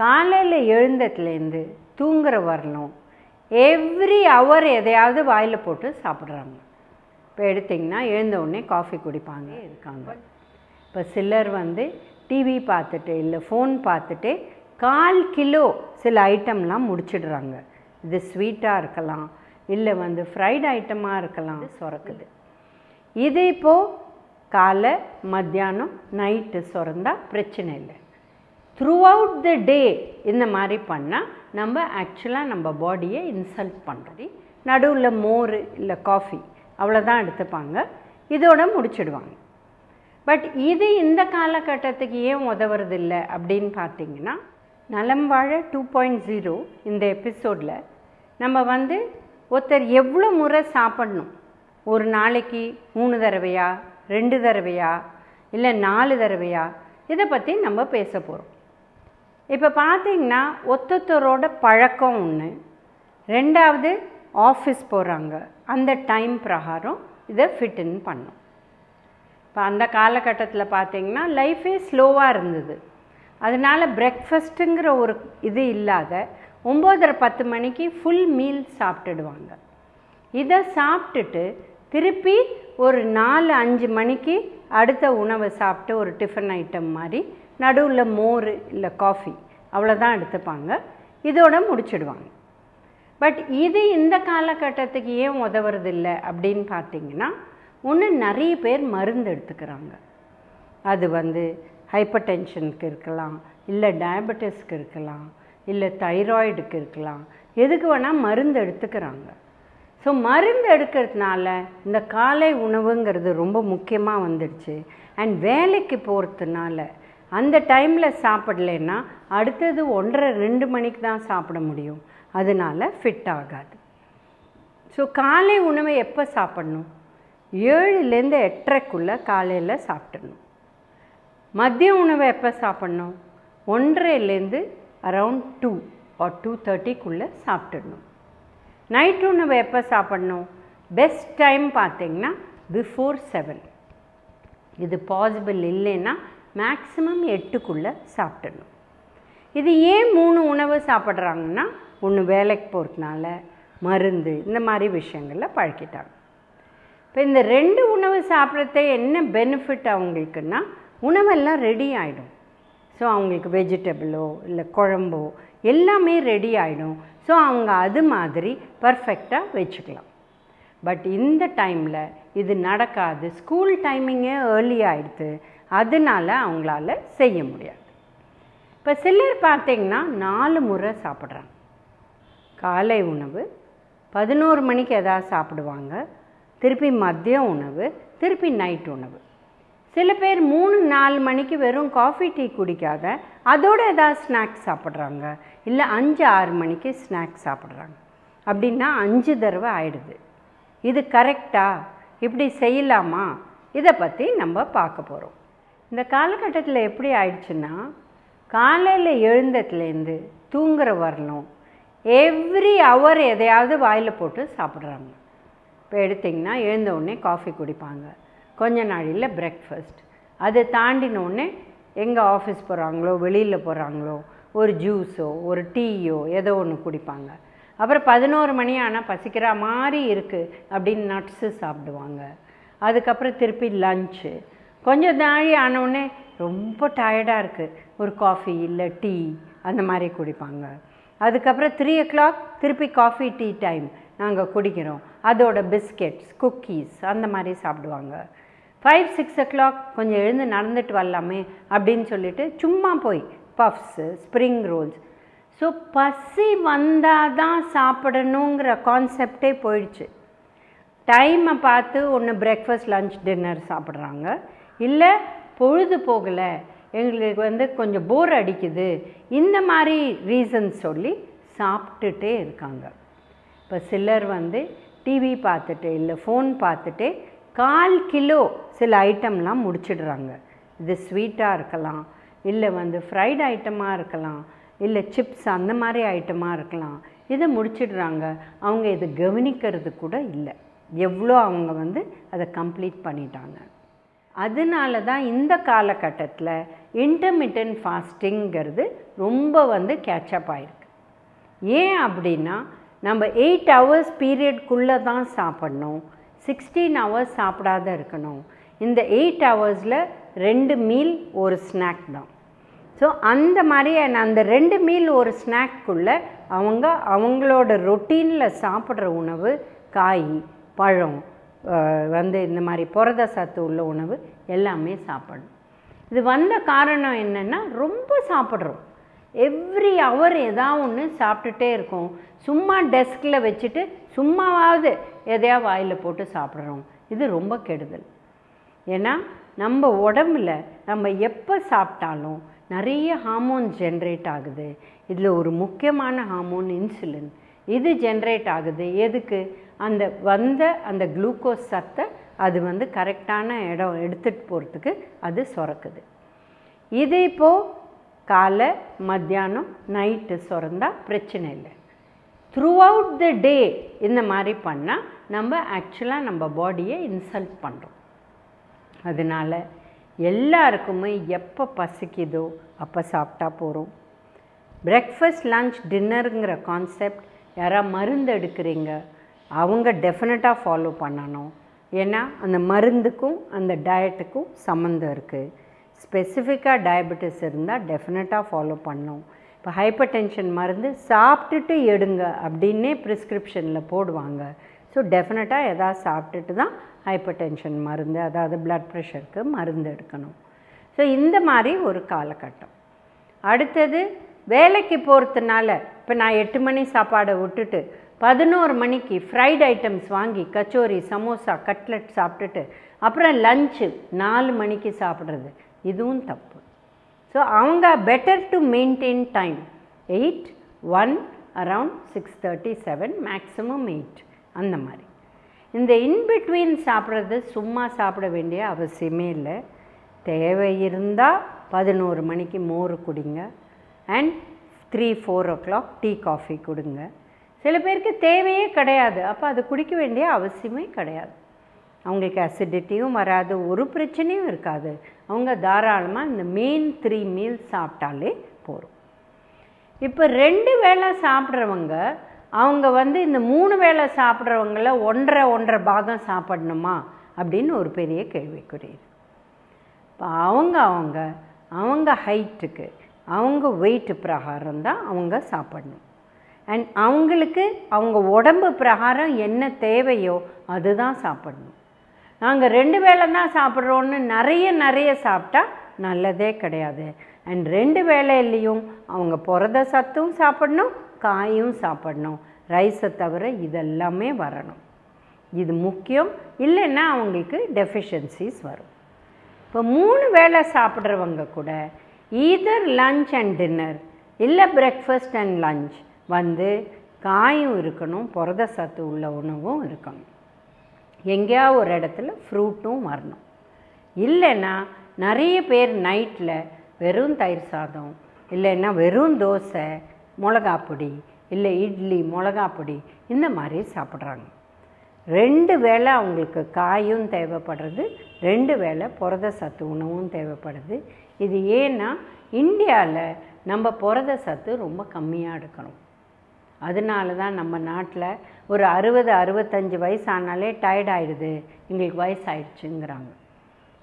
காலையில் எழுந்ததுலேருந்து தூங்குற வரணும் எவ்ரி ஹவர் எதையாவது வாயில் போட்டு சாப்பிட்றாங்க. இப்போ எடுத்திங்கன்னா எழுந்த உடனே காஃபி குடிப்பாங்க இருக்காங்க. இப்போ சிலர் டிவி பார்த்துட்டு இல்லை ஃபோன் பார்த்துட்டு 1/4 கிலோ சில ஐட்டம்லாம் முடிச்சிடுறாங்க. இது ஸ்வீட்டாக இருக்கலாம், இல்லை ஃப்ரைட் ஐட்டமாக இருக்கலாம், சுரக்குது. இது இப்போது காலை மத்தியானம் நைட்டு சுரந்தா பிரச்சனை இல்லை. த்ரூ அவுட் த டே இந்த மாதிரி பண்ணால் நம்ம ஆக்சுவலாக நம்ம பாடியை இன்சல்ட் பண்ணுறது. நடுவில் மோர் இல்லை காஃபி அவ்வளோதான் எடுத்துப்பாங்க, இதோட முடிச்சிடுவாங்க. பட் இது இந்த காலகட்டத்துக்கு ஏன் உதவுறதில்லை அப்படின்னு பார்த்தீங்கன்னா, நலம் வாழ 2.0 இந்த எபிசோடில் நம்ம ஒருத்தர் எவ்வளோ முறை சாப்பிடணும், ஒரு நாளைக்கு 3 தடவையா 2 தடவையா இல்லை 4 தடவையா, இதை பற்றி நம்ம பேச போகிறோம். இப்போ பார்த்திங்கன்னா ஒருத்தரோட பழக்கம் ஒன்று, ரெண்டாவது ஆஃபீஸ் போகிறாங்க, அந்த டைம் பிரகாரம் இதை ஃபிட்டுன்னு பண்ணும். இப்போ அந்த காலகட்டத்தில் பார்த்திங்கன்னா லைஃபே ஸ்லோவாக இருந்தது. அதனால் பிரேக்ஃபாஸ்ட்டுங்கிற ஒரு இது இல்லாத 9:30-10 மணிக்கு ஃபுல் மீல் சாப்பிட்டுடுவாங்க. இதை சாப்பிட்டுட்டு திருப்பி ஒரு 4-5 மணிக்கு அடுத்த உணவை சாப்பிட்டு ஒரு டிஃபன் ஐட்டம் மாதிரி நடுவில் மோர் இல்லை காஃபி அவ்வளோதான் எடுத்துப்பாங்க, இதோட முடிச்சிடுவாங்க. பட் இது இந்த காலகட்டத்துக்கு ஏன் உதவுறதில்லை அப்படின்னு பார்த்திங்கன்னா, ஒன்று நிறைய பேர் மருந்து எடுத்துக்கிறாங்க. அது ஹைப்பர் டென்ஷனுக்கு இருக்கலாம், இல்லை டயபெட்டிஸ்க்கு இருக்கலாம், இல்லை தைராய்டுக்கு இருக்கலாம், எதுக்கு வேணால் மருந்து எடுத்துக்கிறாங்க. ஸோ மருந்து எடுக்கிறதுனால இந்த காலை உணவுங்கிறது ரொம்ப முக்கியமாக வந்துடுச்சு. அண்ட் வேலைக்கு போகிறதுனால அந்த டைமில் சாப்பிடலைன்னா அடுத்தது 1:30-2 மணிக்கு தான் சாப்பிட முடியும், அதனால் ஃபிட் ஆகாது. ஸோ காலை உணவை எப்போ சாப்பிடணும்? 7லேருந்து 8:30க்குள்ளே காலையில் சாப்பிடணும். மதிய உணவை எப்போ சாப்பிடணும்? 1:30லேருந்து அரவுண்ட் 2 or 2:30க்குள்ளே சாப்பிட்டுடணும். நைட் உணவை எப்போ சாப்பிடணும்? பெஸ்ட் டைம் பார்த்திங்கன்னா பிஃபோர் 7. இது பாசிபிள் இல்லைன்னா மேக்ஸிமம் 8க்குள்ளே சாப்பிடணும். இது ஏன் 3 உணவு சாப்பிட்றாங்கன்னா, ஒன்று வேலைக்கு போகிறதுனால, மருந்து இந்த மாதிரி விஷயங்களில் பழக்கிட்டாங்க. இப்போ இந்த 2 உணவு சாப்பிட்றதே என்ன பெனிஃபிட் அவங்களுக்குன்னா, உணவெல்லாம் ரெடி ஆகிடும். ஸோ அவங்களுக்கு வெஜிடபிளோ இல்லை குழம்போ எல்லாமே ரெடி ஆகிடும். ஸோ அவங்க அது மாதிரி பர்ஃபெக்டாக வச்சுக்கலாம். பட் இந்த டைமில் இது நடக்காது, ஸ்கூல் டைமிங்கே ஏர்லி ஆகிடுது, அதனால் அவங்களால செய்ய முடியாது. இப்போ சிலர் பார்த்திங்கன்னா 4 முறை சாப்பிட்றாங்க. காலை உணவு, 11 மணிக்கு எதாவது சாப்பிடுவாங்க, திருப்பி மதிய உணவு, திருப்பி நைட் உணவு. சில பேர் 3-4 மணிக்கு வெறும் காஃபி டீ குடிக்காத அதோடு ஏதாவது ஸ்நாக்ஸ் சாப்பிட்றாங்க, இல்லை 5-6 மணிக்கு ஸ்நாக்ஸ் சாப்பிட்றாங்க. அப்படின்னா 5 தடவை ஆயிடுது. இது கரெக்டாக? இப்படி செய்யலாமா? இதை பற்றி நம்ம பார்க்க போகிறோம். இந்த காலகட்டத்தில் எப்படி ஆயிடுச்சுன்னா, காலையில் எழுந்ததுலேருந்து தூங்குற வரணும் எவ்ரி ஹவர் எதையாவது வாயில் போட்டு சாப்பிட்றாங்க. இப்போ எடுத்திங்கன்னா எழுந்த உடனே காஃபி குடிப்பாங்க, கொஞ்ச நாளையில் பிரேக்ஃபாஸ்ட், அது தாண்டினோடனே எங்கே ஆஃபீஸ் போகிறாங்களோ வெளியில் போகிறாங்களோ ஒரு ஜூஸோ ஒரு டீயோ ஏதோ ஒன்று குடிப்பாங்க. அப்புறம் 11 மணி ஆனால் பசிக்கிற மாதிரி இருக்குது அப்படின்னு நட்ஸு சாப்பிடுவாங்க. அதுக்கப்புறம் திருப்பி லஞ்சு, கொஞ்சம் நாழி ஆனவுடனே ரொம்ப டயர்டாக இருக்குது, ஒரு காஃபி இல்லை டீ அந்த மாதிரி குடிப்பாங்க. அதுக்கப்புறம் 3 o'clock திருப்பி காஃபி டீ டைம் நாங்கள் குடிக்கிறோம், அதோட பிஸ்கெட்ஸ் குக்கீஸ் அந்த மாதிரி சாப்பிடுவாங்க. 5-6 o'clock கொஞ்சம் எழுந்து நடந்துட்டு வரலாமே அப்படின்னு சொல்லிட்டு சும்மா போய் பஃப்ஸு ஸ்ப்ரிங் ரோல்ஸ். ஸோ பசி வந்தால் தான் சாப்பிடணுங்கிற கான்செப்டே போயிடுச்சு. டைமை பார்த்து ஒன்று பிரேக்ஃபாஸ்ட் லஞ்ச் டின்னர் சாப்பிட்றாங்க, இல்லை பொழுது போகலை எங்களுக்கு கொஞ்சம் போர் அடிக்குது, இந்த மாதிரி ரீசன்ஸ் சொல்லி சாப்பிட்டுட்டே இருக்காங்க. இப்போ சிலர் டிவி பார்த்துட்டு இல்லை ஃபோன் பார்த்துட்டு 1/4 கிலோ சில ஐட்டம்லாம் முடிச்சிடுறாங்க. இது ஸ்வீட்டாக இருக்கலாம், இல்லை ஃப்ரைட் ஐட்டமாக இருக்கலாம், இல்லை சிப்ஸ் அந்த மாதிரி ஐட்டமாக இருக்கலாம். இதை முடிச்சிடுறாங்க. அவங்க இதை கவனிக்கிறது கூட இல்லை, எவ்வளோ அவங்க அதை கம்ப்ளீட் பண்ணிட்டாங்க. அதனால தான் இந்த காலகட்டத்தில் இன்டர்மிட்டன்ட் ஃபாஸ்டிங்கிறது ரொம்ப வந்து கேட்சப் ஆகிருக்கு. ஏன் அப்படின்னா நம்ம 8 hours பீரியட்குள்ளே தான் சாப்பிட்ணும், 16 hours சாப்பிடாத இருக்கணும். இந்த 8 hours 2 மீல் ஒரு ஸ்நாக் தான். ஸோ அந்த மாதிரி அந்த 2 மீல் ஒரு ஸ்நாக்குள்ளே அவங்களோட ரொட்டீனில் சாப்பிட்ற உணவு காய், பழம், வந்து இந்த மாதிரி புரத சத்து உள்ள உணவு எல்லாமே சாப்பிடணும். இது வந்த காரணம் என்னென்னா ரொம்ப சாப்பிட்றோம். எவ்ரி ஹவர் ஏதாவது ஒன்று சாப்பிட்டுட்டே இருக்கோம். சும்மா டெஸ்கில் வச்சுட்டு சும்மாவாவது எதையாவது வாயில் போட்டு சாப்பிட்றோம். இது ரொம்ப கெடுதல். ஏன்னா நம்ம உடம்புல நம்ம எப்போ சாப்பிட்டாலும் நிறைய ஹார்மோன் ஜென்ரேட் ஆகுது. இதில் ஒரு முக்கியமான ஹார்மோன் இன்சுலின். இது ஜென்ரேட் ஆகுது எதுக்கு? அந்த குளுக்கோஸ் சத்தை அது வந்து கரெக்டான இடம் எடுத்துகிட்டு போகிறதுக்கு அது சுரக்குது. இது இப்போது காலை, மத்தியானம், நைட்டு சுரந்தா பிரச்சனை இல்லை. த்ரூ அவுட் த டே இந்த மாதிரி பண்ணால் நம்ம ஆக்சுவலாக நம்ம பாடியை இன்சல்ட் பண்ணுறோம். அதனால் எல்லாருக்குமே எப்போ பசிக்குதோ அப்போ சாப்பிட்டா போகிறோம். பிரேக்ஃபாஸ்ட், லன்ச், டின்னருங்கிற கான்செப்ட் யாராவது மருந்து எடுக்கிறீங்க அவங்க டெஃபினட்டாக ஃபாலோ பண்ணணும். ஏன்னா அந்த மருந்துக்கும் அந்த டயட்டுக்கும் சம்மந்தம் இருக்குது. ஸ்பெசிஃபிக்காக டயபெட்டிஸ் இருந்தால் டெஃபினட்டாக ஃபாலோ பண்ணணும். இப்போ ஹைப்பர் டென்ஷன் மருந்து சாப்பிட்டுட்டு எடுங்க அப்படின்னே ப்ரிஸ்கிரிப்ஷனில் போடுவாங்க. ஸோ டெஃபினட்டாக எதாவது சாப்பிட்டுட்டு தான் ஹைப்பர் டென்ஷன் மருந்து, அதாவது பிளட் ப்ரெஷருக்கு மருந்து எடுக்கணும். ஸோ இந்த மாதிரி ஒரு காலகட்டம். அடுத்தது வேலைக்கு போகிறதுனால இப்போ நான் 8 மணி சாப்பாடை விட்டுட்டு 11 மணிக்கு ஃப்ரைட் ஐட்டம்ஸ் வாங்கி கச்சோரி, சமோசா, கட்லெட் சாப்பிட்டுட்டு அப்புறம் லஞ்சு 4 மணிக்கு சாப்பிட்றது, இதுவும் தப்பு. ஸோ அவங்க better to maintain time 8, 1, around 6:30, 7, maximum 8 அந்த மாதிரி. இந்த இன்பிட்வீன் சாப்பிட்றது சும்மா சாப்பிட வேண்டிய அவசியமே இல்லை. தேவை இருந்தால் 11 மணிக்கு மோர் குடிங்க அண்ட் 3, 4 o'clock டீ, காஃபி கொடுங்க. சில பேருக்கு தேவையே கிடையாது, அப்போ அது குடிக்க வேண்டிய அவசியமே கிடையாது. அவங்களுக்கு அசிடிட்டியும் வராது, ஒரு பிரச்சனையும் இருக்காது. அவங்க தாராளமாக இந்த மெயின் 3 மீல்ஸ் சாப்பிட்டாலே போதும். இப்போ 2 வேளை சாப்பிட்றவங்க அவங்க வந்து இந்த 3 வேளை சாப்பிட்றவங்கள 1.5 பாகம் சாப்பிடணுமா அப்படின்னு ஒரு பெரிய கேள்விக்குரிய. இப்போ அவங்க ஹைட்டுக்கு, அவங்க வெயிட்டு பிரகாரம் தான் அவங்க சாப்பிடணும். அண்ட் அவங்களுக்கு அவங்க உடம்பு பிரகாரம் என்ன தேவையோ அதுதான் சாப்பிடணும். நாங்கள் 2 வேளை தான் சாப்பிட்றோன்னு நிறைய சாப்பிட்டா நல்லதே கிடையாது. அண்ட் 2 வேளையிலையும் அவங்க புரத சத்தும் சாப்பிடணும், காயும் சாப்பிடணும். ரைஸை தவிர இதெல்லாமே வரணும். இது முக்கியம். இல்லைன்னா அவங்களுக்கு டெஃபிஷியன்சிஸ் வரும். இப்போ 3 வேளை சாப்பிட்றவங்க கூட ஈதர் லன்ச் அண்ட் டின்னர் இல்லை பிரேக்ஃபாஸ்ட் அண்ட் லன்ச் வந்து காயும் இருக்கணும், புரத சத்து உள்ள உணவும் இருக்கணும். எங்கேயா ஒரு இடத்துல ஃப்ரூட்டும் வரணும். இல்லைன்னா நிறைய பேர் நைட்டில் வெறும் தயிர் சாதம், இல்லைன்னா வெறும் தோசை, மிளகாப்பொடி, இல்லை இட்லி, மிளகாப்பொடி இந்த மாதிரி சாப்பிட்றாங்க. 2 வேளை அவங்களுக்கு காயும் தேவைப்படுறது, 2 வேளை புரத சத்து உணவும் தேவைப்படுது. இது ஏன்னா இந்தியாவில் நம்ம புரத சத்து ரொம்ப கம்மியாக எடுக்கணும். அதனால தான் நம்ம நாட்டில் ஒரு 60-65 வயசு ஆனாலே டயர்ட் ஆகிடுது, எங்களுக்கு வயசாகிடுச்சுங்கிறாங்க.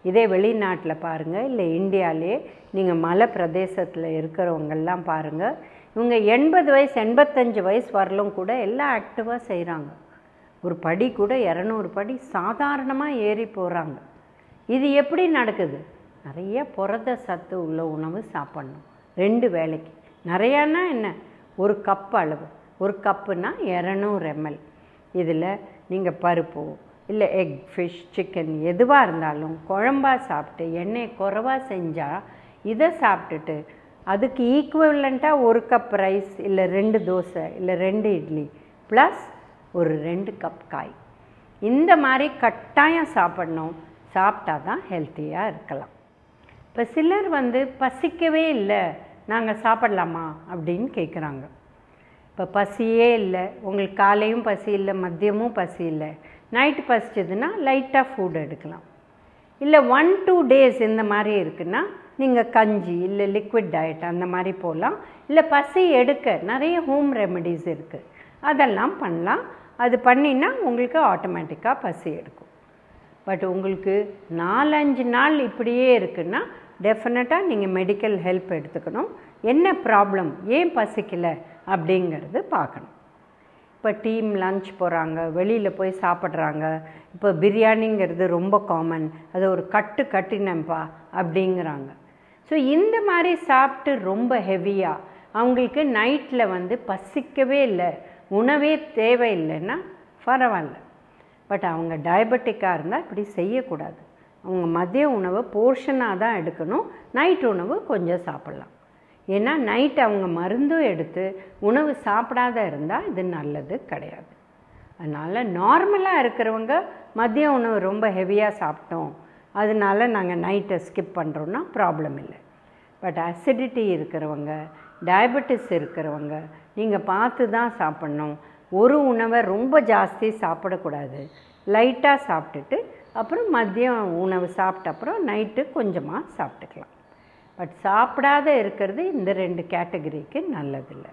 இதே வெளிநாட்டில் பாருங்கள், இல்லை இந்தியாவிலே நீங்கள் மலை பிரதேசத்தில் இருக்கிறவங்கெல்லாம் பாருங்கள், இவங்க 80 வயசு 85 வயசு வரலும் கூட எல்லாம் ஆக்டிவாக செய்கிறாங்க. ஒரு படி கூட 200 படி சாதாரணமாக ஏறி போகிறாங்க. இது எப்படி நடக்குது? நிறைய புரத சத்து உள்ள உணவு சாப்பிட்ணும் 2 வேளைக்கு. நிறையானா என்ன, ஒரு கப் அளவு, ஒரு கப்புனா 200 ml. இதில் நீங்கள் பருப்போ இல்லை எக், ஃபிஷ், சிக்கன் எதுவாக இருந்தாலும் குழம்பா சாப்பிட்டு எண்ணெய் குறைவாக செஞ்சால் இதை சாப்பிட்டுட்டு அதுக்கு ஈக்குவலண்ட்டாக 1 கப் ரைஸ், இல்லை 2 தோசை, இல்லை 2 இட்லி ப்ளஸ் ஒரு 2 கப் காய், இந்த மாதிரி கட்டாயம் சாப்பிடணும். சாப்பிட்டா தான் ஹெல்த்தியாக இருக்கலாம். இப்போ சிலர் வந்து பசிக்கவே இல்லை, நாங்கள் சாப்பிடலாமா அப்படின்னு கேட்குறாங்க. இப்போ பசியே இல்லை, உங்களுக்கு காலையும் பசி இல்லை, மதியமும் பசி இல்லை, நைட்டு பசிச்சதுன்னா லைட்டாக ஃபுட் எடுக்கலாம். இல்லை 1-2 days இந்த மாதிரி இருக்குன்னா நீங்கள் கஞ்சி இல்லை லிக்விட் டயட் அந்த மாதிரி போகலாம். இல்லை பசி எடுக்க நிறைய ஹோம் ரெமெடிஸ் இருக்குது, அதெல்லாம் பண்ணலாம். அது பண்ணினா உங்களுக்கு ஆட்டோமேட்டிக்காக பசி எடுக்கும். பட் உங்களுக்கு 4-5 நாள் இப்படியே இருக்குன்னா டெஃபினட்டாக நீங்கள் மெடிக்கல் ஹெல்ப் எடுத்துக்கணும். என்ன ப்ராப்ளம், ஏன் பசிக்கலை அப்படிங்கிறது பார்க்கணும். இப்போ டீம் லன்ச் போகிறாங்க, வெளியில் போய் சாப்பிட்றாங்க. இப்போ பிரியாணிங்கிறது ரொம்ப காமன், அது ஒரு கட்டினப்பா அப்படிங்கிறாங்க. ஸோ இந்த மாதிரி சாப்பிட்டு ரொம்ப ஹெவியாக அவங்களுக்கு நைட்டில் பசிக்கவே இல்லை, உணவே தேவையில்லைன்னா பரவாயில்ல. பட் அவங்க டயபெட்டிக்காக இருந்தால் இப்படி செய்யக்கூடாது. அவங்க மதிய உணவை போர்ஷனாக தான் எடுக்கணும், நைட் உணவு கொஞ்சம் சாப்பிட்லாம். ஏன்னா நைட் அவங்க மருந்தும் எடுத்து உணவு சாப்பிடாத இருந்தால் இது நல்லது கிடையாது. அதனால் நார்மலாக இருக்கிறவங்க மதிய உணவு ரொம்ப ஹெவியாக சாப்பிட்டோம், அதனால நாங்கள் நைட்டை ஸ்கிப் பண்ணுறோன்னா ப்ராப்ளம் இல்லை. பட் அசிடிட்டி இருக்கிறவங்க, டயபெட்டிஸ் இருக்கிறவங்க நீங்கள் பார்த்து தான் சாப்பிட்ணும். ஒரு உணவை ரொம்ப ஜாஸ்தி சாப்பிடக்கூடாது, லைட்டாக சாப்பிட்டுட்டு அப்புறம் மதியம் உணவு சாப்பிட்ட அப்புறம் நைட்டு கொஞ்சமாக சாப்பிட்டுக்கலாம். பட் சாப்பிடாத இருக்கிறது இந்த 2 கேட்டகரிக்கு நல்லதில்லை.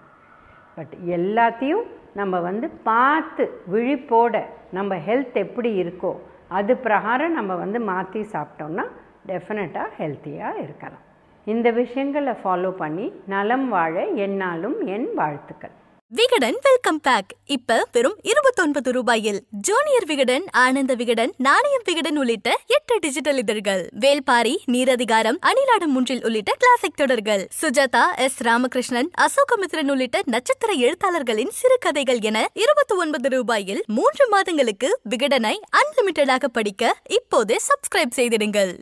பட் எல்லாத்தையும் நம்ம பார்த்து விழிப்போட நம்ம ஹெல்த் எப்படி இருக்கோ அது பிரகாரம் நம்ம மாற்றி சாப்பிட்டோம்னா டெஃபினட்டாக ஹெல்த்தியாக இருக்கலாம். இந்த விஷயங்களை ஃபாலோ பண்ணி நலம் வாழ என்னாலும் என் வாழ்த்துக்கள். விகடன் வெல்கம் பேக் இப்ப வெறும் 29 ரூபாயில். ஜூனியர் விகடன், ஆனந்த விகடன், நாணயம் விகடன் உள்ளிட்ட 8 டிஜிட்டல் இதழ்கள், வேல்பாரி, நீரதிகாரம், அணிலாடும் முன்றில் உள்ளிட்ட கிளாசிக் தொடர்கள், சுஜாதா, எஸ். ராமகிருஷ்ணன், அசோகமித்ரன் உள்ளிட்ட நட்சத்திர எழுத்தாளர்களின் சிறுகதைகள் என 29 ரூபாயில் 3 மாதங்களுக்கு விகடனை அன்லிமிட்டடாக படிக்க இப்போதே சப்ஸ்கிரைப் செய்திடுங்கள்.